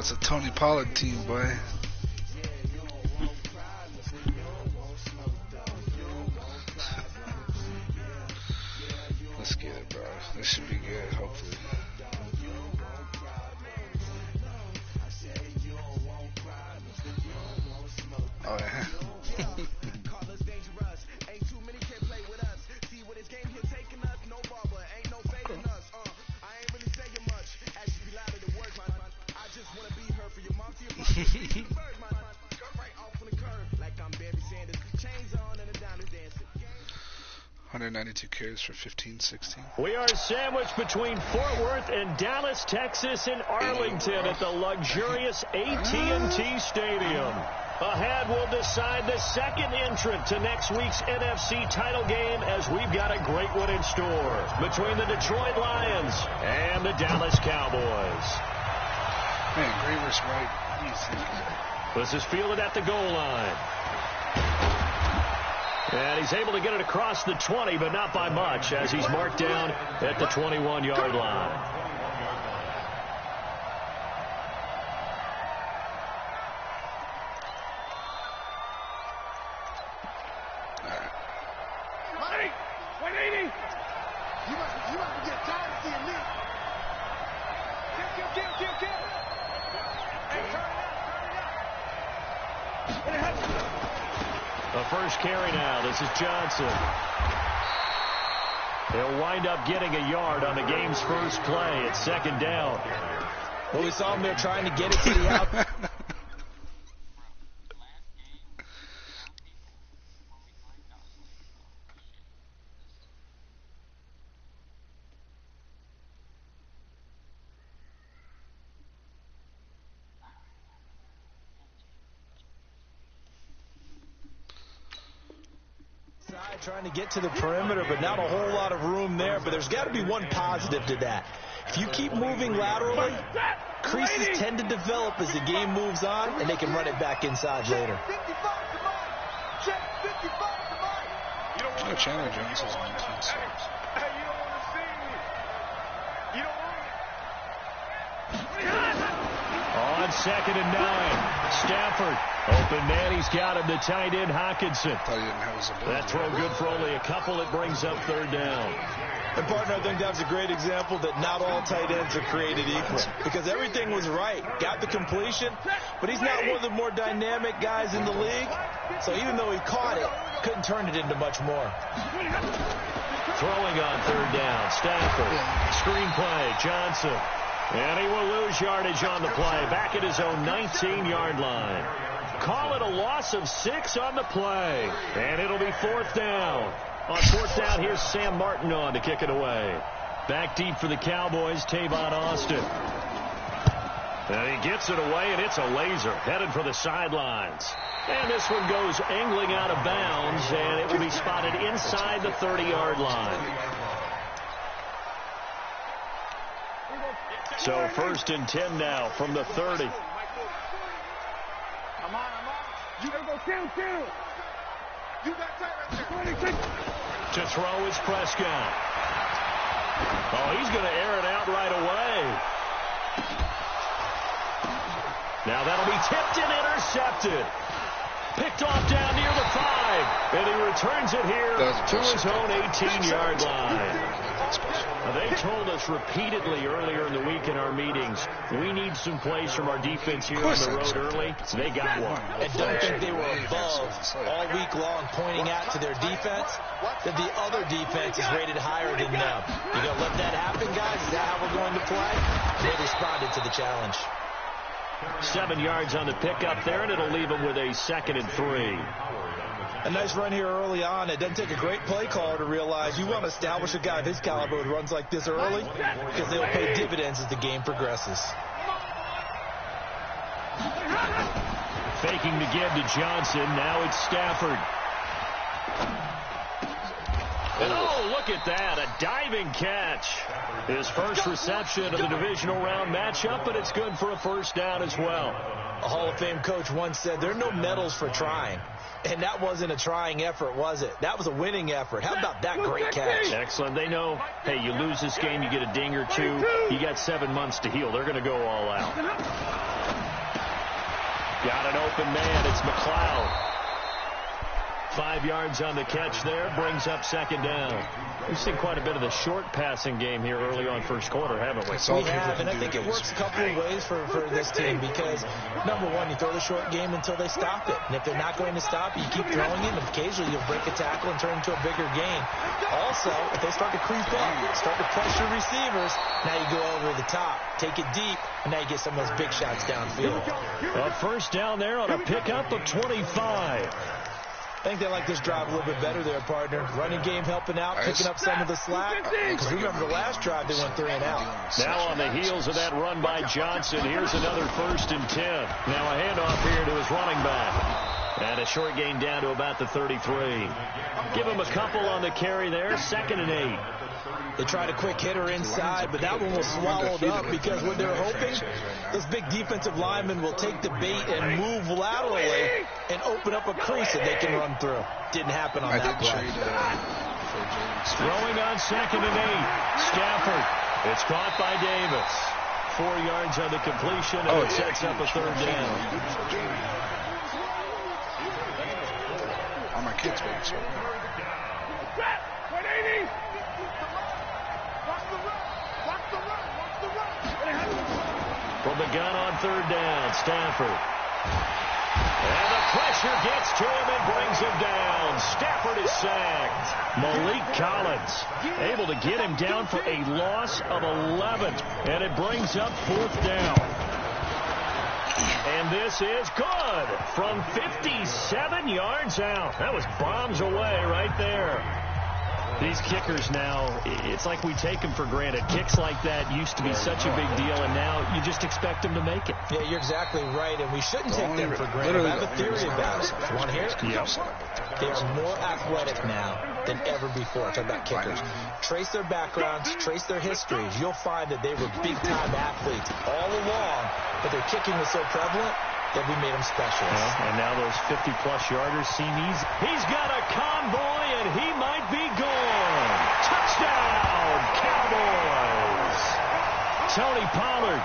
it's a Tony Pollard team, boy. Let's get it, bro. This should be good, hopefully. Oh, yeah. $192 carries for 15-16. We are sandwiched between Fort Worth and Dallas, Texas, and Arlington at the luxurious AT&T Stadium. Ahead, we'll decide the second entrant to next week's NFC title game, as we've got a great one in store between the Detroit Lions and the Dallas Cowboys. Man, Graver's right. This is fielded at the goal line. And he's able to get it across the 20, but not by much, as he's marked down at the 21-yard line. The first carry now. This is Johnson. He'll wind up getting a yard on the game's first play. It's second down. Well, we saw him there trying to get it to the out. Trying to get to the perimeter, but not a whole lot of room there. But there's got to be one positive to that. If you keep moving laterally, creases tend to develop as the game moves on, and they can run it back inside later. Chandler Jones is 19 sacks. On 2nd and 9. Stafford. Open man, he's got him. The tight end, Hawkinson. That throw good for only a couple. It brings up third down. And, partner, I think that was a great example that not all tight ends are created equal. Because everything was right. Got the completion, but he's not one of the more dynamic guys in the league. So even though he caught it, couldn't turn it into much more. Throwing on third down. Stafford. Screen play. Johnson. And he will lose yardage on the play. Back at his own 19-yard line. Call it a loss of 6 on the play. And it'll be fourth down. On fourth down, here's Sam Martin on to kick it away. Back deep for the Cowboys, Tavon Austin. And he gets it away, and it's a laser. Headed for the sidelines. And this one goes angling out of bounds, and it will be spotted inside the 30-yard line. So first and 10 now from the 30. To throw is Prescott. Oh, he's going to air it out right away. Now that'll be tipped and intercepted. Picked off down near the 5. And he returns it here to his own 18-yard line. They told us repeatedly earlier in the week in our meetings, we need some plays from our defense here on the road early. They got one. And don't think they were above all week long pointing out to their defense that the other defense is rated higher than them. You going to let that happen, guys? Is that how we're going to play? They responded to the challenge. 7 yards on the pickup there, and it'll leave them with a 2nd and 3. A nice run here early on. It doesn't take a great play caller to realize you want to establish a guy of his caliber who runs like this early, because they'll pay dividends as the game progresses. Faking to give to Johnson. Now it's Stafford. And oh, look at that. A diving catch. His first reception of the divisional round matchup, but it's good for a first down as well. A Hall of Fame coach once said there are no medals for trying. And that wasn't a trying effort, was it? That was a winning effort. How about that great catch? Excellent. They know, hey, you lose this game, you get a ding or two. You got 7 months to heal. They're going to go all out. Got an open man. It's McLeod. 5 yards on the catch there. Brings up second down. We've seen quite a bit of the short passing game here early on first quarter, haven't we? We have, and I think it works a couple of ways for this team because, number one, you throw the short game until they stop it. And if they're not going to stop it, you keep throwing it, and occasionally you'll break a tackle and turn into a bigger gain. Also, if they start to creep up, start to pressure receivers, now you go over the top, take it deep, and now you get some of those big shots downfield. A first down there on a pickup of 25. I think they like this drive a little bit better there, partner. Running game helping out, picking up some of the slack. Because remember, the last drive they went 3 and out. Now on the heels of that run by Johnson, here's another 1st and 10. Now a handoff here to his running back. And a short gain down to about the 33. Give him a couple on the carry there. 2nd and 8. They tried a quick hitter inside, but that one was swallowed up because what they're hoping, those big defensive linemen will take the bait and move laterally and open up a crease that they can run through. Didn't happen on that play. Throwing on 2nd and 8. Stafford. It's caught by Davis. 4 yards on the completion, and it sets up a 3rd down. On my kids, baby. So. From the gun on 3rd down, Stafford. And the pressure gets to him and brings him down. Stafford is sacked. Malik Collins able to get him down for a loss of 11. And it brings up 4th down. And this is good from 57 yards out. That was bombs away right there. These kickers now, it's like we take them for granted. Kicks like that used to be such a big deal, and now you just expect them to make it. Yeah, you're exactly right, and we shouldn't take them for granted. I have a theory about it. You want to hear it? Yep. They are more athletic now than ever before. I'm talking about kickers. Trace their backgrounds, trace their histories. You'll find that they were big-time athletes all along, but their kicking was so prevalent that we made them specialists. Yeah, and now those 50-plus yarders seem easy. He's got a convoy, and he might be gone. Touchdown, Cowboys. Tony Pollard,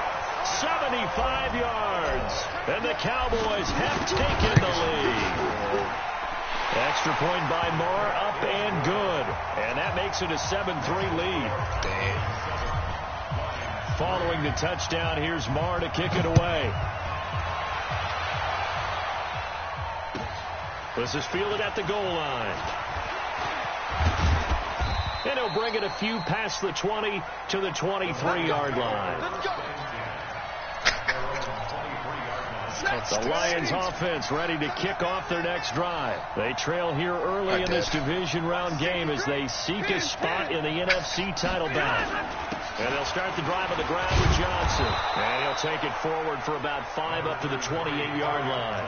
75 yards, and the Cowboys have taken the lead. Extra point by Moore, up and good. And that makes it a 7-3 lead. Following the touchdown, here's Moore to kick it away. This is fielded at the goal line. And he'll bring it a few past the 20 to the 23-yard line. The Lions offense ready to kick off their next drive. They trail here early in this division round game as they seek a spot in the NFC title bout. And they'll start the drive on the ground with Johnson. And he'll take it forward for about 5 up to the 28-yard line.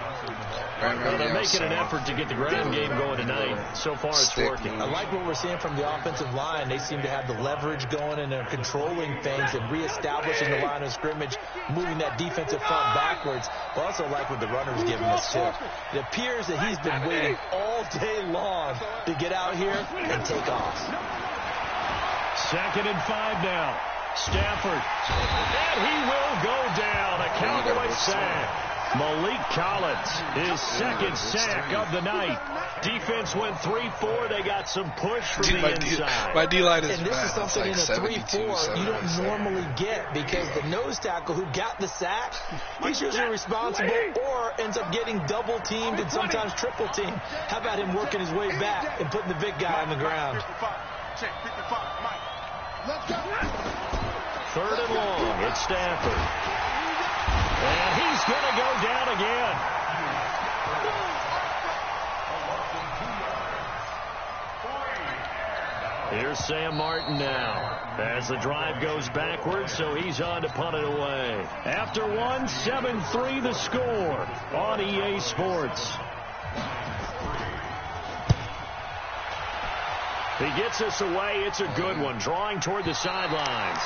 Well, they're making an effort to get the ground game going tonight. So far, it's working. I like what we're seeing from the offensive line. They seem to have the leverage going, and they're controlling things and reestablishing the line of scrimmage, moving that defensive front backwards. But I also like what the runner's giving us, too. It appears that he's been waiting all day long to get out here and take off. 2nd and 5 now. Stafford. And he will go down. A Cowboy sack. Malik Collins, his 2nd sack of the night. Defense went 3-4. They got some push from the inside. My D-line is bad. And this is something in a 3-4 you don't normally get because the nose tackle who got the sack, he's usually responsible or ends up getting double-teamed and sometimes triple-teamed. How about him working his way back and putting the big guy on the ground? 3rd and long. It's Stafford. And he's going to go down again. Here's Sam Martin now as the drive goes backwards, so he's on to punt it away. After 7-3 the score on EA Sports. He gets us away. It's a good one, drawing toward the sidelines.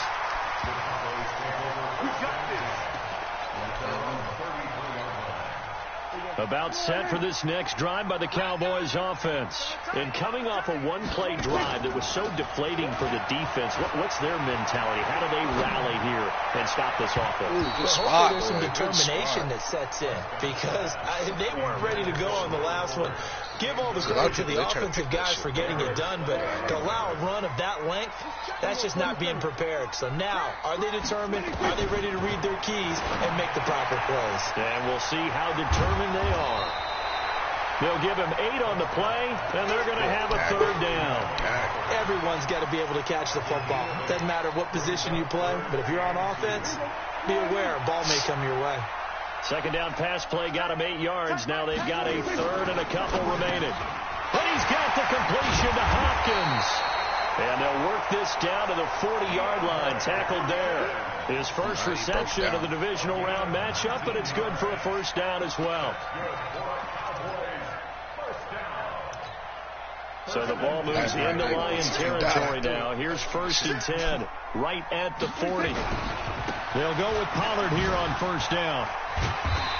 About set for this next drive by the Cowboys offense. And coming off a one-play drive that was so deflating for the defense, what's their mentality? How do they rally here and stop this offense? Ooh, good Hopefully spot, there's some boy. determination that sets in, because they weren't ready to go on the last one. Give all the credit to the offensive guys for getting it done, but to allow a run of that length, that's just not being prepared. So now, are they determined? Are they ready to read their keys and make the proper plays? And we'll see how determined they are. They'll give him 8 on the play, and they're going to have a third down. Everyone's got to be able to catch the football. Doesn't matter what position you play, but if you're on offense, be aware a ball may come your way. Second down pass play got him 8 yards. Now they've got a third and a couple remaining. And he's got the completion to Hopkins. And they'll work this down to the 40-yard line. Tackled there. His first reception of the divisional round matchup, but it's good for a first down as well. So the ball moves into Lion territory now. Here's 1st and 10, right at the 40. They'll go with Pollard here on first down.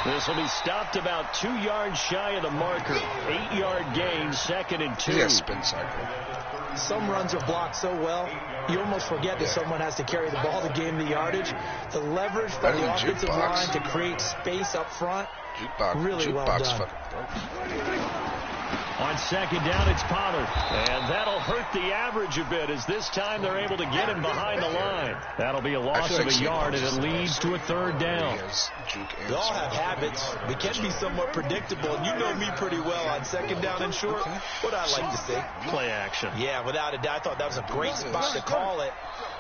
This will be stopped about 2 yards shy of the marker. 8-yard gain, 2nd and 2. Spin cycle. Some runs are blocked so well, you almost forget that someone has to carry the ball to gain the yardage. The leverage by the offensive line to create space up front, really well done. On second down, it's Pollard. And that'll hurt the average a bit, as this time they're able to get him behind the line. That'll be a loss of a yard, and it leads to a third down. We all have habits. We can be somewhat predictable, and you know me pretty well on second down and short. What I like to see. Play action. Yeah, without a doubt. I thought that was a great spot to call it.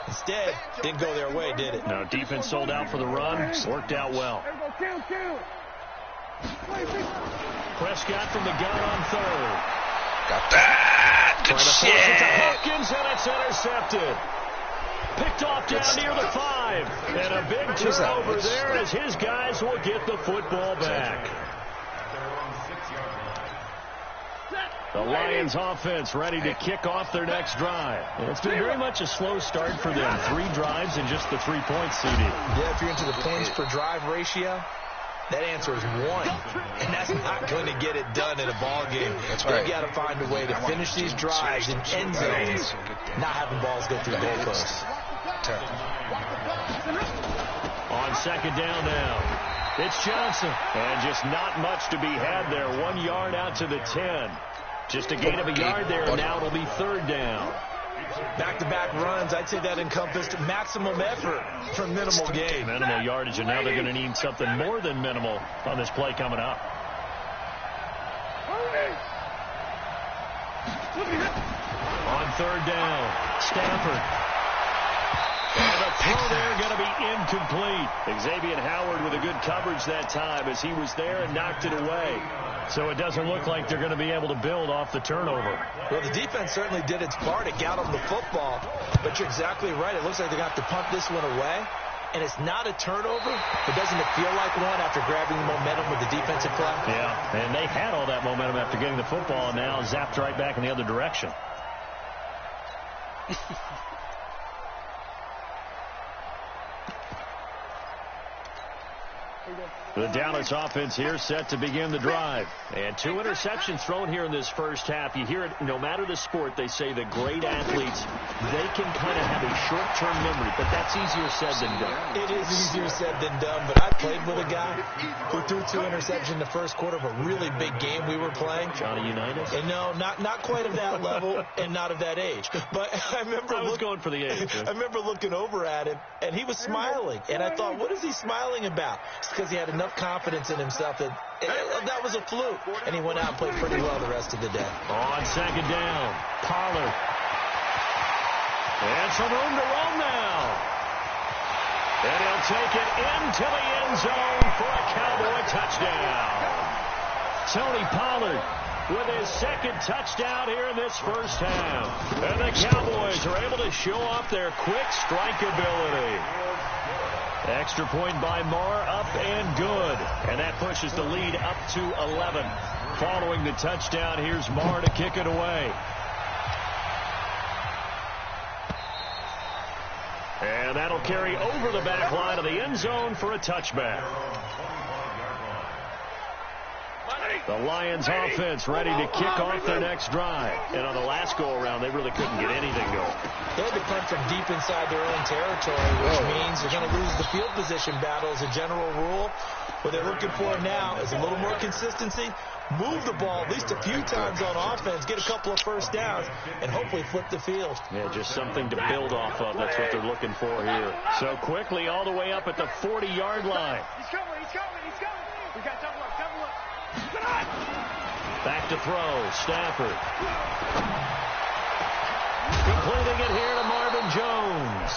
Instead, didn't go their way, did it? No, defense sold out for the run. Worked out well. Prescott from the gun on third. Got that. Good shit. To Hopkins, and it's intercepted. Picked off down near the 5. And a big turnover there as his guys will get the football back. The Lions offense ready to kick off their next drive. It's been very much a slow start for them. 3 drives and just the 3 points, CD. Yeah, if you're into the points per drive ratio, that answer is 1. And that's not going to get it done in a ball game. They've got to find a way to finish these drives in end zones, not having balls go through goalposts. On second down now, it's Johnson. And just not much to be had there. 1 yard out to the 10. Just a gain of a yard there, and now it'll be third down. Back-to-back runs, I'd say that encompassed maximum effort for minimal gain. Minimal yardage, and now they're going to need something more than minimal on this play coming up. On third down, Stafford. And the throw there going to be incomplete. Xavier Howard with a good coverage that time as he was there and knocked it away. So it doesn't look like they're going to be able to build off the turnover. Well, the defense certainly did its part. It got them the football. But you're exactly right. It looks like they're going to have to punt this one away. And it's not a turnover, but doesn't it feel like one after grabbing the momentum with the defensive play? Yeah, and they had all that momentum after getting the football, and now zapped right back in the other direction. The Dallas offense here set to begin the drive. And 2 interceptions thrown here in this first half. You hear it, no matter the sport, they say the great athletes, they can kind of have a short-term memory, but that's easier said than done. It is easier said than done, but I played with a guy who threw 2 interceptions in the first quarter of a really big game we were playing. Johnny Unitas? And no, not quite of that level and not of that age. But I remember I was going for the age. I remember looking over at him, and he was smiling. And I thought, what is he smiling about? It's because he had enough confidence in himself that that was a fluke. And he went out and played pretty well the rest of the day. On second down, Pollard. And some room to roam now. And he'll take it into the end zone for a Cowboy touchdown. Tony Pollard with his second touchdown here in this first half. And the Cowboys are able to show off their quick strike ability. Extra point by Marr, up and good. And that pushes the lead up to 11. Following the touchdown, here's Marr to kick it away. And that'll carry over the back line of the end zone for a touchback. The Lions offense ready to kick off their next drive. And on the last go-around, they really couldn't get anything going. They had to punt from deep inside their own territory, which means they're going to lose the field position battle as a general rule. What they're looking for now is a little more consistency, move the ball at least a few times on offense, get a couple of first downs, and hopefully flip the field. Yeah, just something to build off of. That's what they're looking for here. So quickly all the way up at the 40-yard line. He's coming. We got double up. Back to throw, Stafford. Completing it here to Marvin Jones.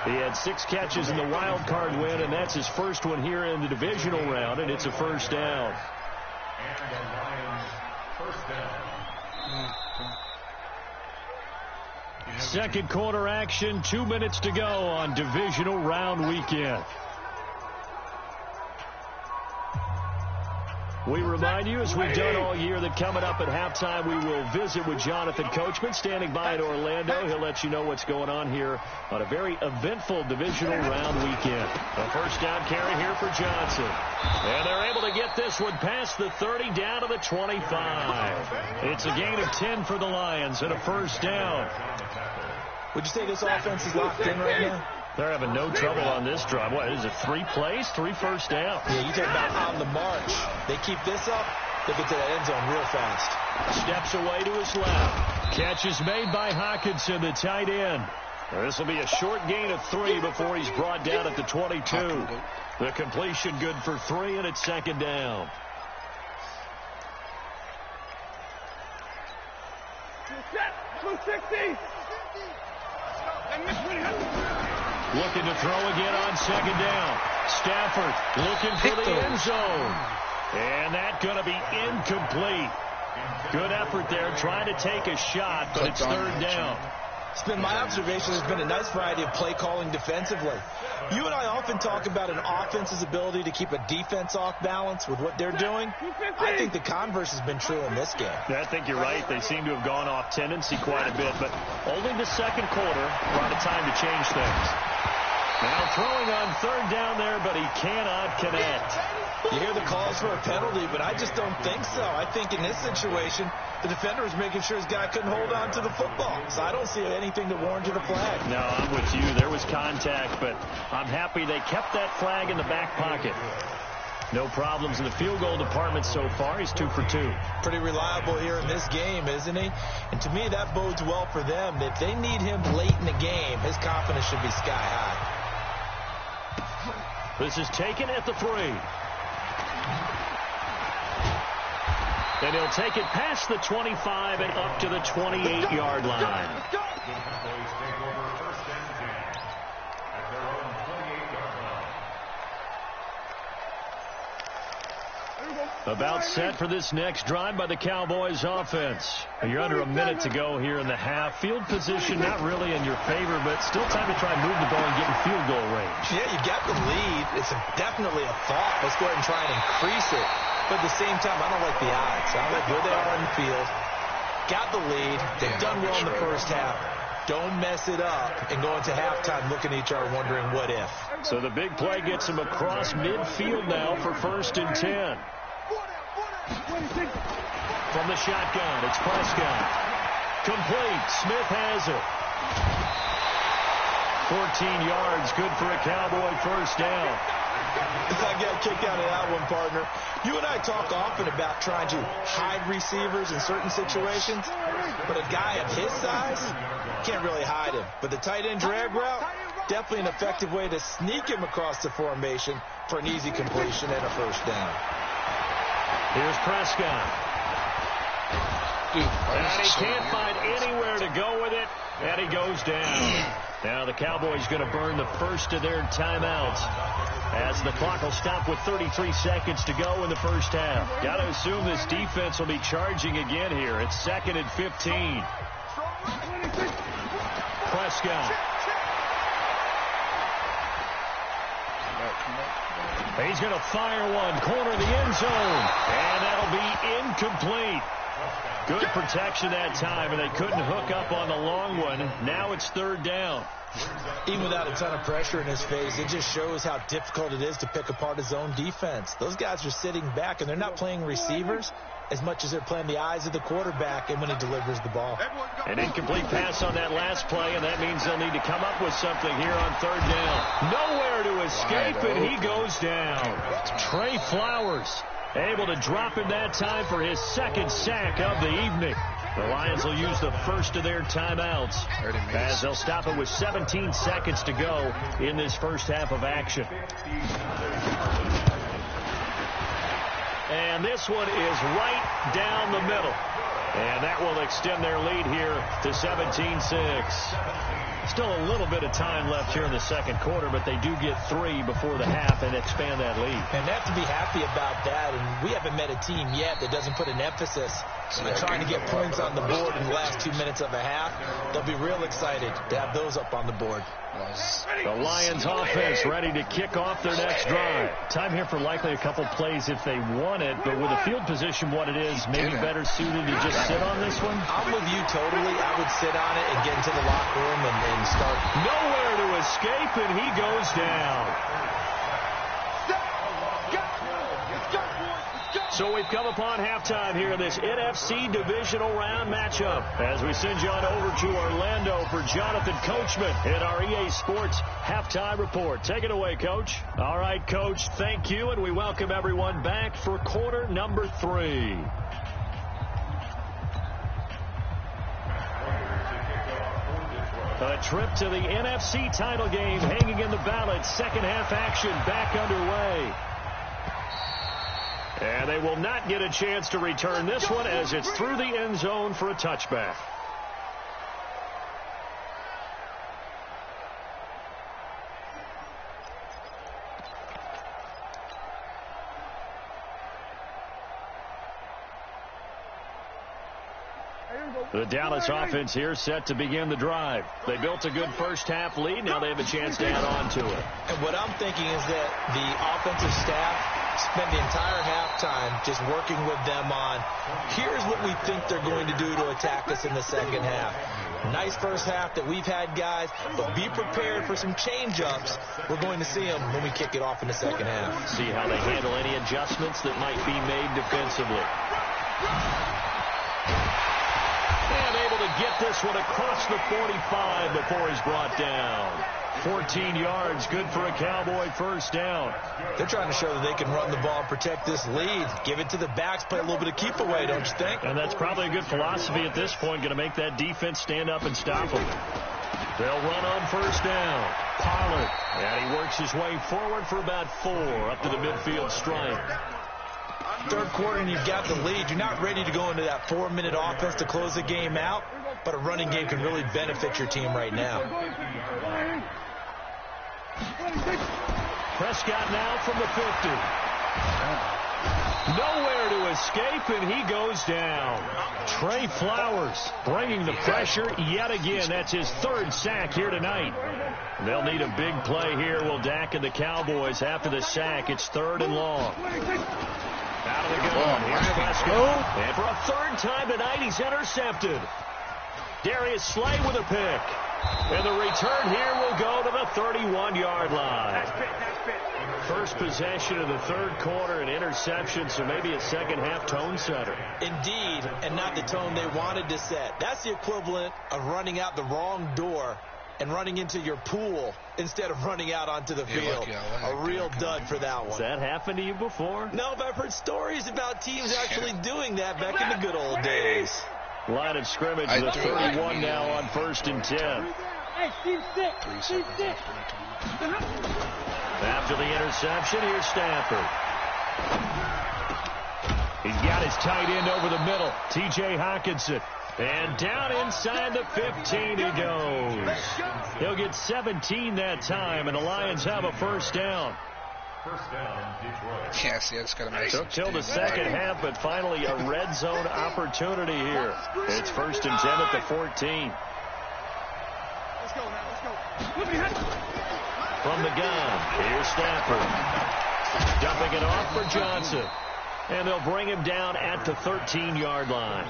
He had 6 catches in the wild card win, and that's his first one here in the divisional round, and it's a first down. Second quarter action, 2 minutes to go on divisional round weekend. We remind you, as we've done all year, that coming up at halftime, we will visit with Jonathan Coachman, standing by in Orlando. He'll let you know what's going on here on a very eventful divisional round weekend. A first down carry here for Johnson. And they're able to get this one past the 30 down to the 25. It's a gain of 10 for the Lions and a first down. Would you say this offense is locked in right now? They're having no trouble on this drive. What is it, 3 plays, 3 first downs? Yeah, you talk about on the march. They keep this up, they get to the end zone real fast. Steps away to his left. Catch is made by Hawkinson, the tight end. This will be a short gain of 3 before he's brought down at the 22. The completion good for 3, and it's second down. Looking to throw again on second down. Stafford looking for the end zone. And that's going to be incomplete. Good effort there, trying to take a shot, but it's third down. It's been my observation there's been a nice variety of play calling defensively. You and I often talk about an offense's ability to keep a defense off balance with what they're doing. I think the converse has been true in this game. Yeah, I think you're right. They seem to have gone off tendency quite a bit, but only the second quarter brought a time to change things. Now throwing on third down there, but he cannot connect. You hear the calls for a penalty, but I just don't think so. I think in this situation, the defender was making sure his guy couldn't hold on to the football. So I don't see anything to warrant a flag. No, I'm with you. There was contact, but I'm happy they kept that flag in the back pocket. No problems in the field goal department so far. He's 2 for 2. Pretty reliable here in this game, isn't he? And to me, that bodes well for them. If they need him late in the game, his confidence should be sky high. This is taken at the 3. And he'll take it past the 25 and up to the 28-yard line. About set for this next drive by the Cowboys offense. You're under a minute to go here in the half. Field position not really in your favor, but still time to try and move the ball and get in field goal range. Yeah, you got the lead. It's definitely a thought. Let's go ahead and try and increase it. But at the same time, I don't like the odds. I don't like where they are on the field. Got the lead. They've done well in the first half. Don't mess it up and go into halftime looking at each other wondering what if. So the big play gets him across midfield now for 1st and 10. From the shotgun, it's Prescott. Complete. Smith has it. 14 yards, good for a Cowboy first down. I got a kick out of that one, partner. You and I talk often about trying to hide receivers in certain situations, but a guy of his size can't really hide him. But the tight end drag route, definitely an effective way to sneak him across the formation for an easy completion and a first down. Here's Prescott. And he can't find anywhere to go with it, and he goes down. Now the Cowboys going to burn the first of their timeouts as the clock will stop with 33 seconds to go in the first half. Got to assume this defense will be charging again here. It's 2nd and 15. Prescott. He's going to fire one, corner of the end zone, and that'll be incomplete. Good protection that time, and they couldn't hook up on the long one. Now it's third down. Even without a ton of pressure in his face, it just shows how difficult it is to pick apart his own defense. Those guys are sitting back, and they're not playing receivers as much as they're playing the eyes of the quarterback and when he delivers the ball. An incomplete pass on that last play, and that means they'll need to come up with something here on third down. Nowhere to escape, and he goes down. Trey Flowers able to drop him that time for his second sack of the evening. The Lions will use the first of their timeouts as they'll stop it with 17 seconds to go in this first half of action. And this one is right down the middle. And that will extend their lead here to 17-6. Still a little bit of time left here in the second quarter, but they do get 3 before the half and expand that lead. And they have to be happy about that. And we haven't met a team yet that doesn't put an emphasis on trying to get points on the board in the last 2 minutes of a half. They'll be real excited to have those up on the board. The Lions offense ready to kick off their next drive. Time here for likely a couple plays if they want it, but with the field position what it is, maybe better suited to just sit on this one? I'm with you totally. I would sit on it and get into the locker room and start. Nowhere to escape, and he goes down. So we've come upon halftime here in this NFC divisional round matchup as we send you on over to Orlando for Jonathan Coachman in our EA Sports halftime report. Take it away, Coach. All right, Coach, thank you, and we welcome everyone back for quarter number 3. A trip to the NFC title game hanging in the balance. Second half action back underway. And they will not get a chance to return this one as it's through the end zone for a touchback. The Dallas offense here set to begin the drive. They built a good first half lead. Now they have a chance to add on to it. And what I'm thinking is that the offensive staff spend the entire halftime just working with them on, here's what we think they're going to do to attack us in the second half. Nice first half that we've had, guys, but be prepared for some change-ups. We're going to see them when we kick it off in the second half. See how they handle any adjustments that might be made defensively. And able to get this one across the 45 before he's brought down. 14 yards, good for a Cowboy first down. They're trying to show that they can run the ball and protect this lead. Give it to the backs, play a little bit of keep away, don't you think? And that's probably a good philosophy at this point, going to make that defense stand up and stop them. They'll run on first down. Pollard, and he works his way forward for about 4 up to the midfield stripe. Third quarter and you've got the lead. You're not ready to go into that 4-minute offense to close the game out, but a running game can really benefit your team right now. Prescott now from the 50. Nowhere to escape, and he goes down. Trey Flowers bringing the pressure yet again. That's his 3rd sack here tonight. They'll need a big play here, will Dak and the Cowboys after the sack. It's 3rd and long. Out of the gun. Here's Prescott. And for a 3rd time tonight, he's intercepted. Darius Slay with a pick. And the return here will go to the 31-yard line. First possession of the 3rd quarter, an interception, so maybe a second half tone setter. Indeed, and not the tone they wanted to set. That's the equivalent of running out the wrong door and running into your pool instead of running out onto the field. A real dud for that one. Has that happened to you before? No, but I've heard stories about teams actually doing that back in the good old days. Line of scrimmage, the 31 now on 1st and 10. After the interception, here's Stafford. He's got his tight end over the middle, T.J. Hockenson. And down inside the 15 he goes. He'll get 17 that time, and the Lions have a first down. Yeah, see, I just got to make Took till the second half, but finally a red zone opportunity here. It's 1st and 10 at the 14. Let's go now, let's go. From the gun, here's Stafford. Dumping it off for Johnson. And they'll bring him down at the 13-yard line.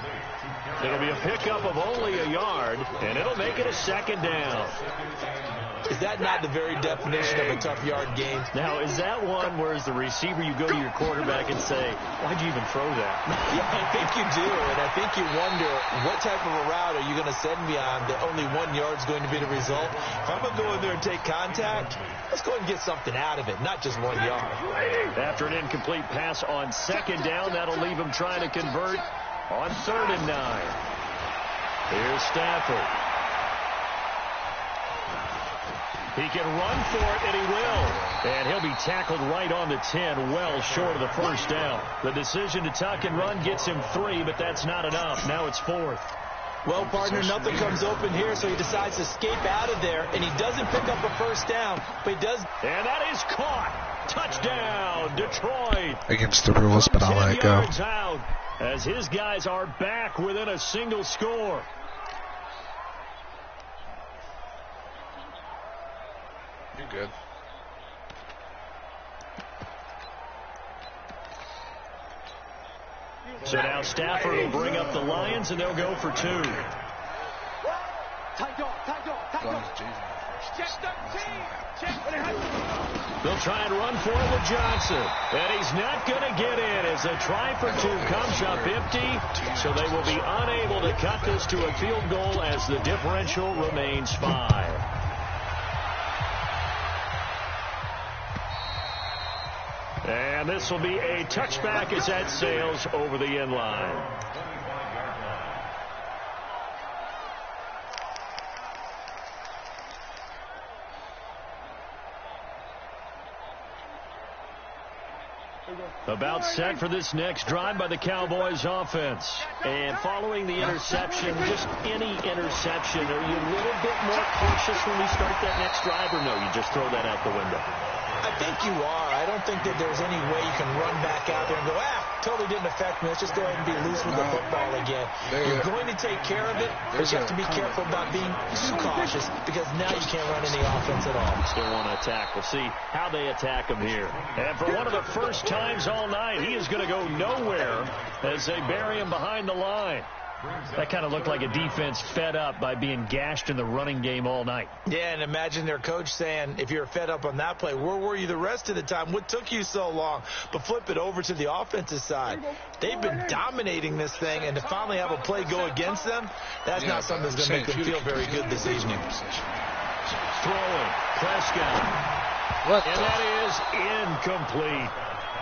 It'll be a pickup of only a yard, and it'll make it a second down. Is that not the very definition of a tough yard gain? Now, is that one where as the receiver you go to your quarterback and say, why'd you even throw that? Yeah, I think you do, and I think you wonder what type of a route are you going to send me on that only 1 yard is going to be the result? If I'm going to go in there and take contact, let's go and get something out of it, not just 1 yard. After an incomplete pass on second down, that'll leave him trying to convert on 3rd and 9. Here's Stafford. He can run for it, and he will. And he'll be tackled right on the 10, well short of the first down. The decision to tuck and run gets him 3, but that's not enough. Now it's 4th. Well, partner, nothing comes open here, so he decides to escape out of there, and he doesn't pick up a first down, but he does. And that is caught. Touchdown, Detroit. Against the rules, but I'll let it go. Out as his guys are back within a single score. You're good. So now Stafford will bring up the Lions, and they'll go for 2. They'll try and run for it with Johnson. And he's not going to get in as a try for 2 comes up empty. So they will be unable to cut this to a field goal as the differential remains 5. And this will be a touchback as that sails over the end line. About set for this next drive by the Cowboys offense. And following the interception, just any interception, are you a little bit more cautious when we start that next drive, or no, you just throw that out the window? I think you are. I don't think that there's any way you can run back out there and go, totally didn't affect me. Let's just go ahead and be loose with the football again. You're going to take care of it, but you have to be careful about being too cautious because now you can't run any offense at all. Still want to attack. We'll see how they attack him here. And for one of the first times all night, he is going to go nowhere as they bury him behind the line. That kind of looked like a defense fed up by being gashed in the running game all night. Yeah, and imagine their coach saying, if you're fed up on that play, where were you the rest of the time? What took you so long? But flip it over to the offensive side. They've been dominating this thing, and to finally have a play go against them, that's not something that's going to make them feel very good this evening. Throwing, Prescott. And that is incomplete.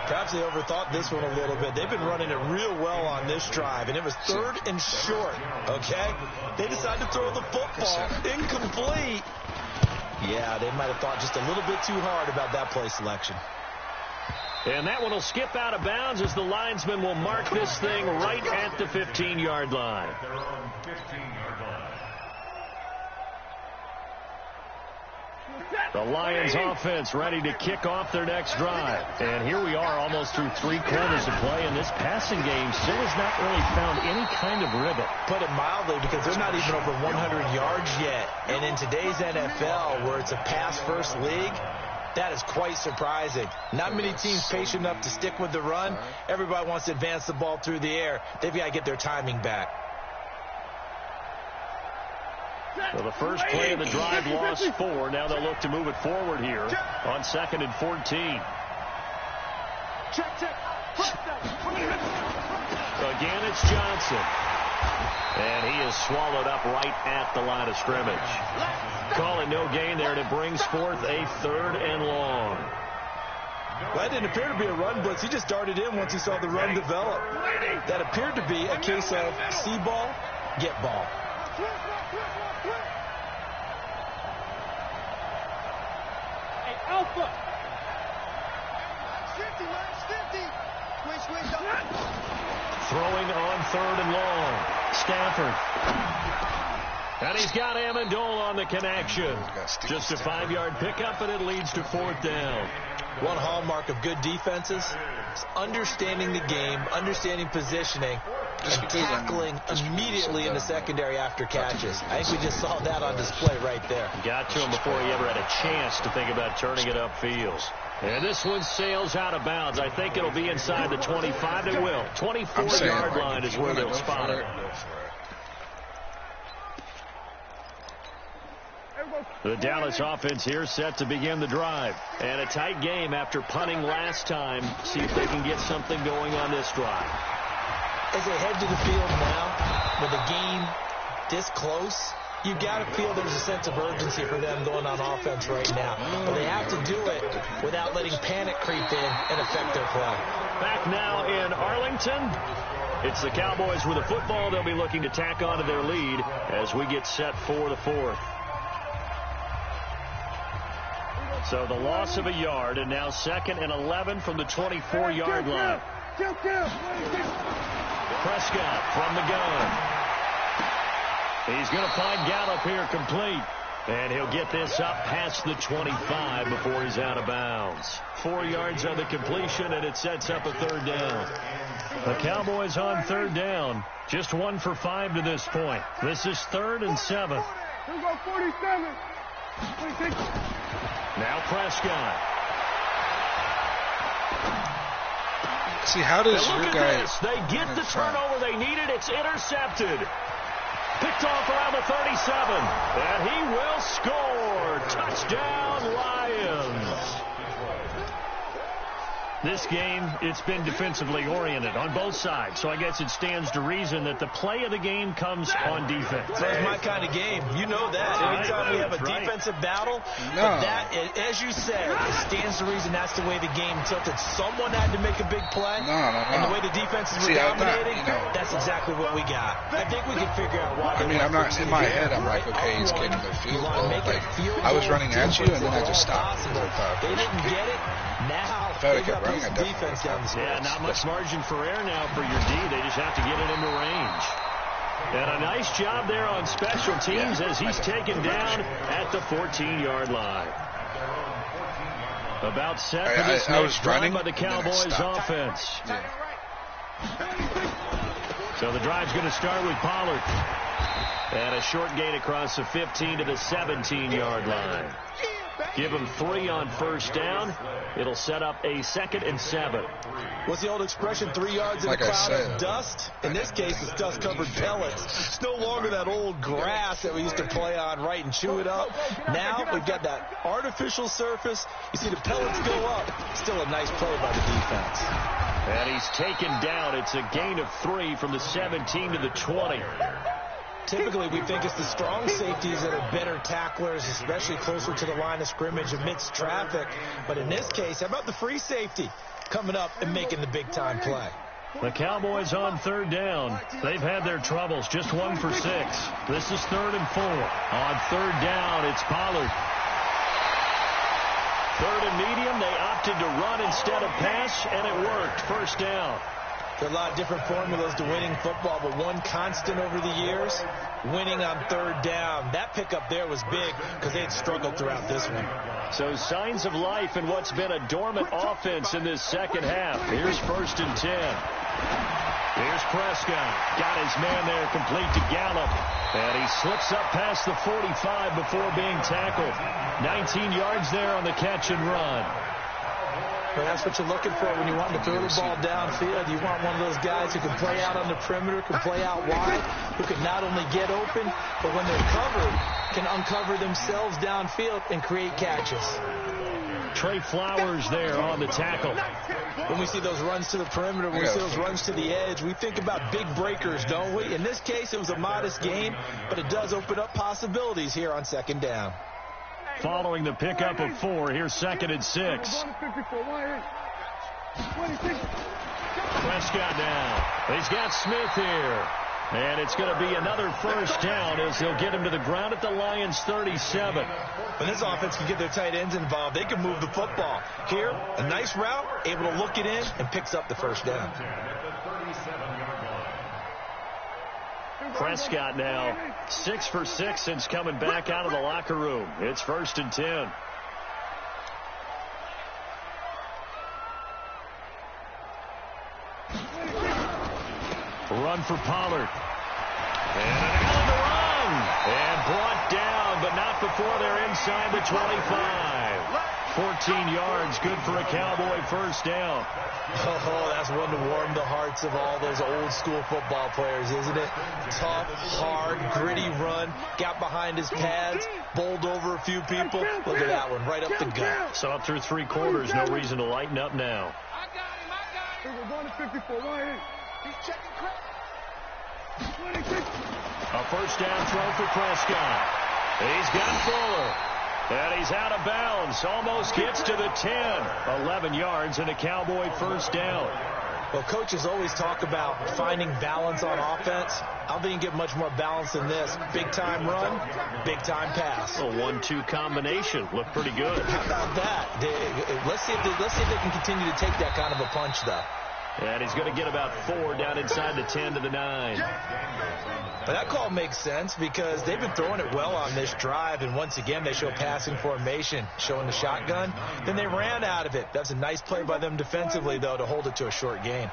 Perhaps they overthought this one a little bit. They've been running it real well on this drive, and it was 3rd and short, okay? They decided to throw the football incomplete. Yeah, they might have thought just a little bit too hard about that play selection. And that one will skip out of bounds as the linesman will mark this thing right at the 15-yard line. The Lions offense ready to kick off their next drive. And here we are almost through 3 quarters of play, and this passing game still has not really found any kind of rhythm. Put it mildly, because they're not even over 100 yards yet. And in today's NFL, where it's a pass-first league, that is quite surprising. Not many teams patient enough to stick with the run. Everybody wants to advance the ball through the air. They've got to get their timing back. So the first play of the drive lost 4. Now they'll look to move it forward here on 2nd and 14. Again, it's Johnson. And he is swallowed up right at the line of scrimmage. Call it no gain there, and it brings forth a 3rd and long. Well, that didn't appear to be a run blitz. He just darted in once he saw the run develop. That appeared to be a case of see ball, get ball. Alpha. Throwing on 3rd and long. Stafford. And he's got Amendola on the connection. Just a 5-yard pickup, and it leads to 4th down. One hallmark of good defenses is understanding the game, understanding positioning, and tackling immediately in the secondary after catches. I think we just saw that on display right there. Got to him before he ever had a chance to think about turning it upfield. And this one sails out of bounds. I think it'll be inside the 25. It will. 24-yard line is where they'll spot it. The Dallas offense here set to begin the drive. And a tight game after punting last time. See if they can get something going on this drive. As they head to the field now, with the game this close, you've got to feel there's a sense of urgency for them going on offense right now. But they have to do it without letting panic creep in and affect their play. Back now in Arlington. It's the Cowboys with the football. They'll be looking to tack on to their lead as we get set for the fourth. So the loss of a yard, and now 2nd and 11 from the 24-yard line. Prescott from the gun. He's going to find Gallup here complete. And he'll get this up past the 25 before he's out of bounds. 4 yards on the completion, and it sets up a 3rd down. The Cowboys on 3rd down. Just 1 for 5 to this point. This is 3rd and 7. Here we go, 47. 26. Now Prescott. See, how does Now your look guy... at this. They get the turnover they needed. It's intercepted. Picked off around the 37. And he will score. Touchdown, Lions. This game, it's been defensively oriented on both sides. So I guess it stands to reason that the play of the game comes on defense. That's my kind of game. You know that. Anytime we have a defensive battle, but that, as you said, it stands to reason that's the way the game tilted. Someone had to make a big play. And the way the defenses were dominating, that's exactly what we got. I think we can figure out why. I mean, I'm not in my head. I'm like, okay, he's kicking the field goal. Like, I was running at you, and then I just stopped. They didn't get it. Now they got some defense down the stretch. Yeah, not much margin for error now for your D. They just have to get it into range. And a nice job there on special teams as he's taken down at the 14-yard line. About set for this next drive by the Cowboys offense. So the drive's going to start with Pollard. And a short gain across the 15 to the 17-yard line. Give him 3 on 1st down. It'll set up a 2nd and 7. What's the old expression, 3 yards in a cloud of dust? In this case, it's dust-covered pellets. It's no longer that old grass that we used to play on, right, and chew it up. Now we've got that artificial surface. You see the pellets go up. Still a nice play by the defense. And he's taken down. It's a gain of 3 from the 17 to the 20. Typically, we think it's the strong safeties that are better tacklers, especially closer to the line of scrimmage amidst traffic. But in this case, how about the free safety coming up and making the big-time play? The Cowboys on 3rd down. They've had their troubles. Just 1 for 6. This is 3rd and 4. On 3rd down, it's Pollard. 3rd and medium. They opted to run instead of pass, and it worked. 1st down. There are a lot of different formulas to winning football, but one constant over the years, winning on 3rd down. That pickup there was big because they had struggled throughout this one. So signs of life in what's been a dormant offense in this 2nd half. Here's 1st and 10. Here's Prescott. Got his man there complete to Gallup. And he slips up past the 45 before being tackled. 19 yards there on the catch and run. But that's what you're looking for when you want to throw the ball downfield. You want one of those guys who can play out on the perimeter, can play out wide, who can not only get open, but when they're covered, can uncover themselves downfield and create catches. Trey Flowers there on the tackle. When we see those runs to the perimeter, when we see those runs to the edge, we think about big breakers, don't we? In this case, it was a modest gain, but it does open up possibilities here on 2nd down. Following the pickup of 4, here's 2nd and 6. Prescott now. He's got Smith here. And it's going to be another 1st down as they'll get him to the ground at the Lions' 37. When this offense can get their tight ends involved, they can move the football. Here, a nice route, able to look it in, and picks up the 1st down. Prescott now 6 for 6 since coming back out of the locker room. It's 1st and 10. Run for Pollard. And an Allen to run. And brought down, but not before they're inside the 25. 14 yards, good for a Cowboy first down. Oh, that's one to warm the hearts of all those old school football players, isn't it? Tough, hard, gritty run, got behind his pads, bowled over a few people. Look at that one, right up the gut. Saw it through 3 quarters, no reason to lighten up now. We're going to 54, right here. He's checking credit. A first down throw for Prescott. He's got Fuller. And he's out of bounds. Almost gets to the 10. 11 yards and a Cowboy first down. Well, coaches always talk about finding balance on offense. I don't think you can get much more balance than this. Big-time run, big-time pass. A 1-2 combination. Looked pretty good. How about that? Let's see if they can continue to take that kind of a punch, though. And he's going to get about 4 down inside the 10 to the 9. But that call makes sense because they've been throwing it well on this drive, and once again they show passing formation, showing the shotgun. Then they ran out of it. That's a nice play by them defensively, though, to hold it to a short gain.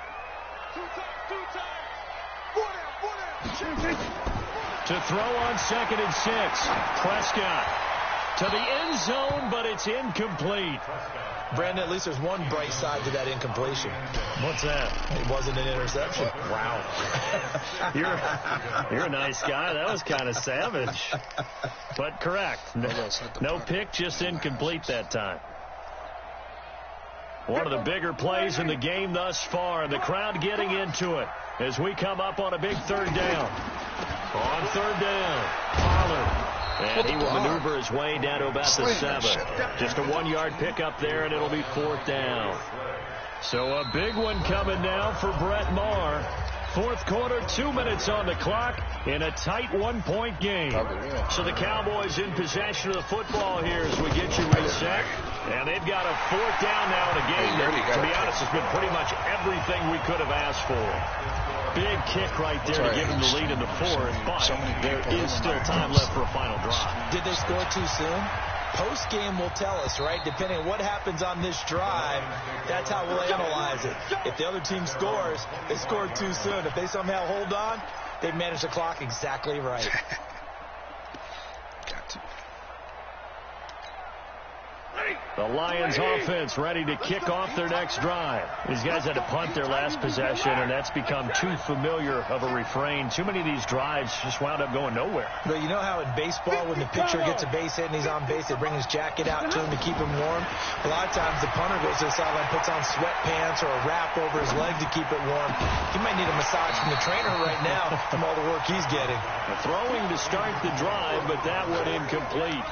To throw on 2nd and 6. Prescott to the end zone, but it's incomplete. Brandon, at least there's one bright side to that incompletion. What's that? It wasn't an interception. Wow. You're a nice guy. That was kind of savage. But correct. No pick, just incomplete that time. One of the bigger plays in the game thus far. The crowd getting into it as we come up on a big 3rd down. On 3rd down, Pollard. And he will maneuver his way down to about the 7. Just a 1-yard pickup there, and it'll be 4th down. So a big one coming now for Brett Maher. 4th quarter, 2 minutes on the clock in a tight 1-point game. So the Cowboys in possession of the football here as we get you reset. And they've got a 4th down now in a game that, to be honest, has been pretty much everything we could have asked for. Big kick right there to give them the lead in the 4th, but there is still time left for a final drive. Did they score too soon? Post-game will tell us, right? Depending on what happens on this drive, that's how we'll analyze it. If the other team scores, they scored too soon. If they somehow hold on, they've managed the clock exactly right. Got to. The Lions offense ready to kick off their next drive. These guys had to punt their last possession, and that's become too familiar of a refrain. Too many of these drives just wound up going nowhere. But you know how in baseball, when the pitcher gets a base hit and he's on base, they bring his jacket out to him to keep him warm? A lot of times the punter goes to the sideline, puts on sweatpants or a wrap over his leg to keep it warm. He might need a massage from the trainer right now from all the work he's getting. Throwing to start the drive, but that one incomplete.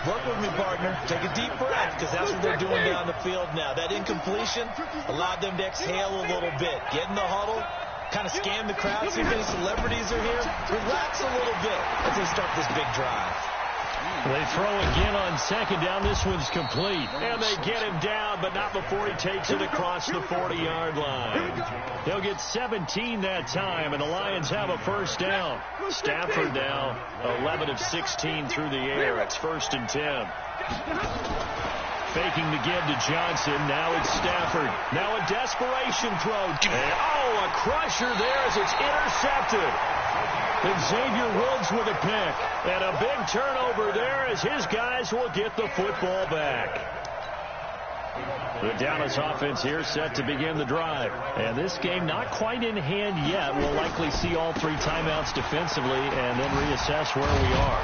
Work with me, partner. Take a deep breath, because that's what they're doing down the field now. That incompletion allowed them to exhale a little bit. Get in the huddle, kind of scan the crowd, see if any celebrities are here. Relax a little bit as they start this big drive. They throw again on 2nd down. This one's complete. And they get him down, but not before he takes it across the 40-yard line. They'll get 17 that time, and the Lions have a first down. Stafford now 11 of 16 through the air. It's 1st and 10. Faking the give to Johnson. Now it's Stafford. Now a desperation throw. And, a crusher there as it's intercepted. And Xavier Woods with a pick. And a big turnover there as his guys will get the football back. The Dallas offense here set to begin the drive. And this game not quite in hand yet. We'll likely see all 3 timeouts defensively and then reassess where we are.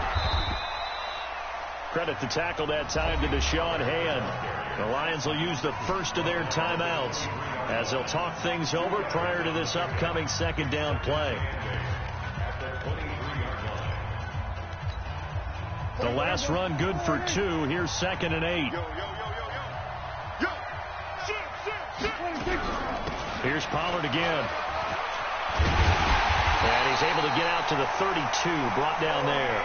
Credit the tackle that time to Deshaun Hand. The Lions will use the first of their timeouts as they'll talk things over prior to this upcoming 2nd down play. The last run good for 2. Here's 2nd and 8. Here's Pollard again. And he's able to get out to the 32, brought down there.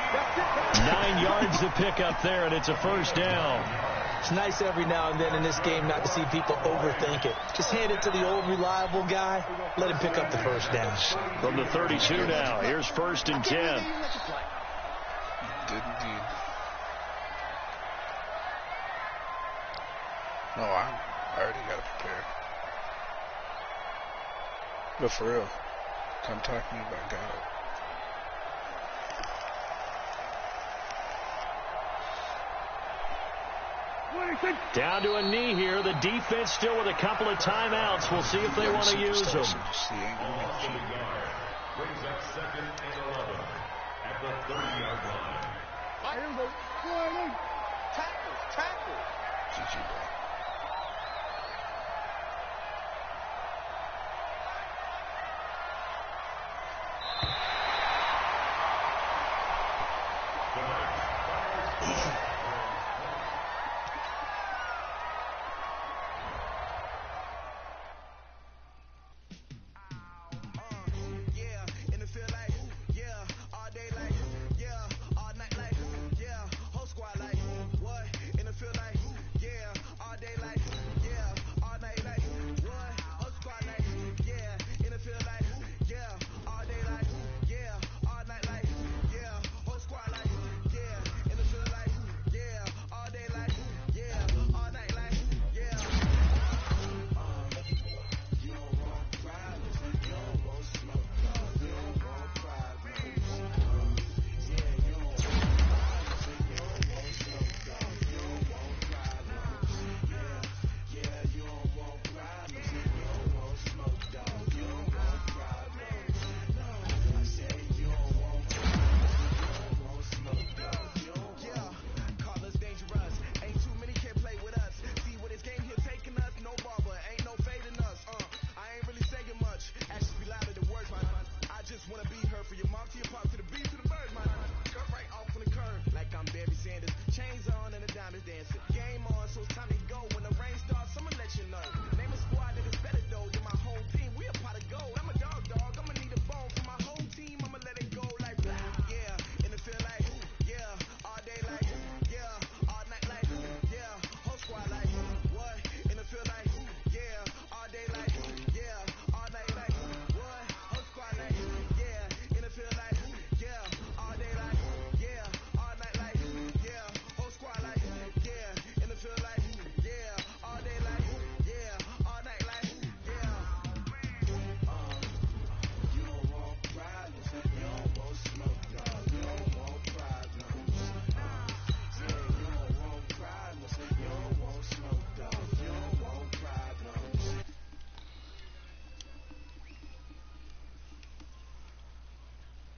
9 yards to pick up there, and it's a first down. It's nice every now and then in this game not to see people overthink it. Just hand it to the old reliable guy. Let him pick up the first down. From the 32 now, here's 1st and 10. Did indeed. No, I already got it prepared. But for real, come talk to me about God. Down to a knee here. The defense still with a couple of timeouts. We'll see if they want to use them. Brings up 2nd and 11 at the 30-yard line. Tackle. GG, bro.